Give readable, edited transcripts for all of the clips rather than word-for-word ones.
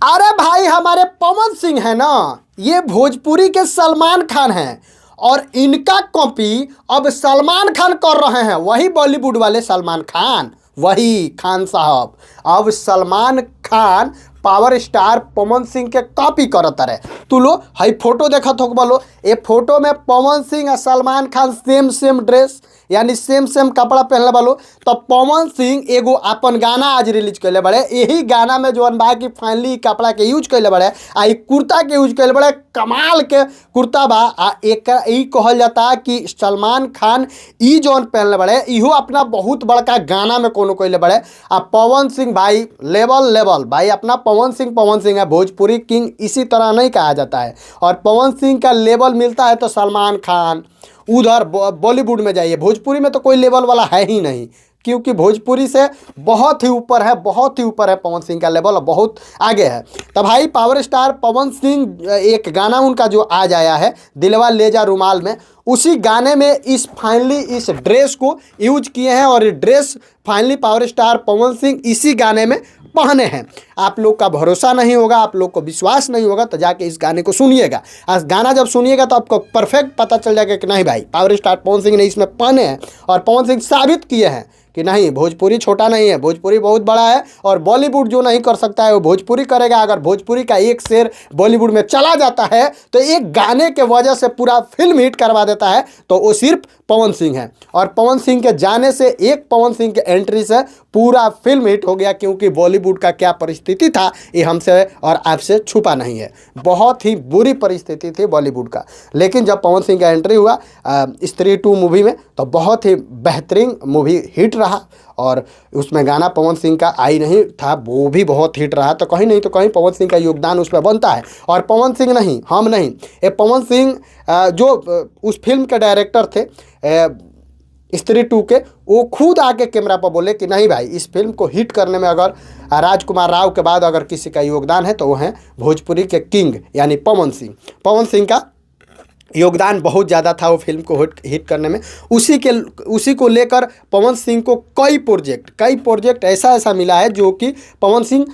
अरे भाई हमारे पवन सिंह है ना, ये भोजपुरी के सलमान खान हैं और इनका कॉपी अब सलमान खान कर रहे हैं। वही बॉलीवुड वाले सलमान खान, वही खान साहब अब सलमान खान पावर स्टार पवन सिंह के कॉपी करत रहे। तू लो हाई फोटो देखत हो बोलो, ये फोटो में पवन सिंह और Salman Khan same same dress यानी सेम सेम कपड़ा पहनले बालो। तो पवन सिंह एगो अपन गाना आज रिलीज कैले बड़े, यही गाना में जो बा कि फाइनली कपड़ा के यूज कैले बड़े, आ कुर्ता के यूज कैले बड़े, कमाल के कुर्ता बा। आ एक यही कहल जाता कि सलमान खान ई जौन पहनले बड़े इहो अपना बहुत बड़का गाना में कोनो कैले बड़े। आ पवन सिंह भाई लेवल भाई अपना पवन सिंह है, भोजपुरी किंग इसी तरह नहीं कहा जाता है। और पवन सिंह का लेवल मिलता है तो सलमान खान उधर बॉलीवुड में जाइए, भोजपुरी में तो कोई लेवल वाला है ही नहीं, क्योंकि भोजपुरी से बहुत ही ऊपर है पवन सिंह का लेवल, बहुत आगे है। तो भाई पावर स्टार पवन सिंह एक गाना उनका जो आज आया है दिलवा ले जा रुमाल में, उसी गाने में फाइनली इस ड्रेस को यूज किए हैं और ये dress finally power star Pawan Singh इसी गाने में पहने हैं। आप लोग का भरोसा नहीं होगा, आप लोग को विश्वास नहीं होगा तो जाके इस गाने को सुनिएगा। आज गाना जब सुनिएगा तो आपको परफेक्ट पता चल जाएगा कि नहीं भाई पावर स्टार पवन सिंह ने इसमें पहने हैं और पवन सिंह साबित किए हैं कि नहीं भोजपुरी छोटा नहीं है, भोजपुरी बहुत बड़ा है और बॉलीवुड जो नहीं कर सकता है वो भोजपुरी करेगा। अगर भोजपुरी का एक शेर बॉलीवुड में चला जाता है तो एक गाने के वजह से पूरा फिल्म हिट करवा देता है, तो वो सिर्फ पवन सिंह है। और पवन सिंह के जाने से, एक पवन सिंह के एंट्री से पूरा फिल्म हिट हो गया, क्योंकि बॉलीवुड का क्या परिस्थिति था ये हमसे और आपसे छुपा नहीं है। बहुत ही बुरी परिस्थिति थी बॉलीवुड का, लेकिन जब पवन सिंह का एंट्री हुआ स्त्री 2 मूवी में तो बहुत ही बेहतरीन मूवी हिट रहा और उसमें गाना पवन सिंह का आई नहीं था, वो भी बहुत हिट रहा। तो कहीं नहीं तो कहीं पवन सिंह का योगदान उसमें बनता है। और पवन सिंह नहीं, हम नहीं, ये पवन सिंह जो उस फिल्म के डायरेक्टर थे स्त्री 2 के, वो खुद आके कैमरा पर बोले कि नहीं भाई इस फिल्म को हिट करने में अगर राजकुमार राव के बाद अगर किसी का योगदान है तो वो हैं भोजपुरी के किंग यानी पवन सिंह। पवन सिंह का योगदान बहुत ज़्यादा था वो फिल्म को हिट करने में। उसी को लेकर पवन सिंह को कई प्रोजेक्ट ऐसा मिला है जो कि पवन सिंह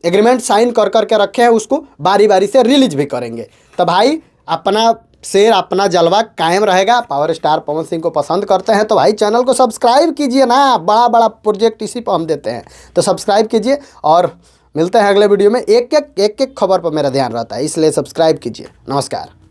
एग्रीमेंट साइन कर के रखे हैं, उसको बारी बारी से रिलीज भी करेंगे। तो भाई अपना शेर अपना जलवा कायम रहेगा। पावर स्टार पवन सिंह को पसंद करते हैं तो भाई चैनल को सब्सक्राइब कीजिए ना, बड़ा प्रोजेक्ट इसी पर हम देते हैं, तो सब्सक्राइब कीजिए। और मिलते हैं अगले वीडियो में। एक एक खबर पर मेरा ध्यान रहता है, इसलिए सब्सक्राइब कीजिए। नमस्कार।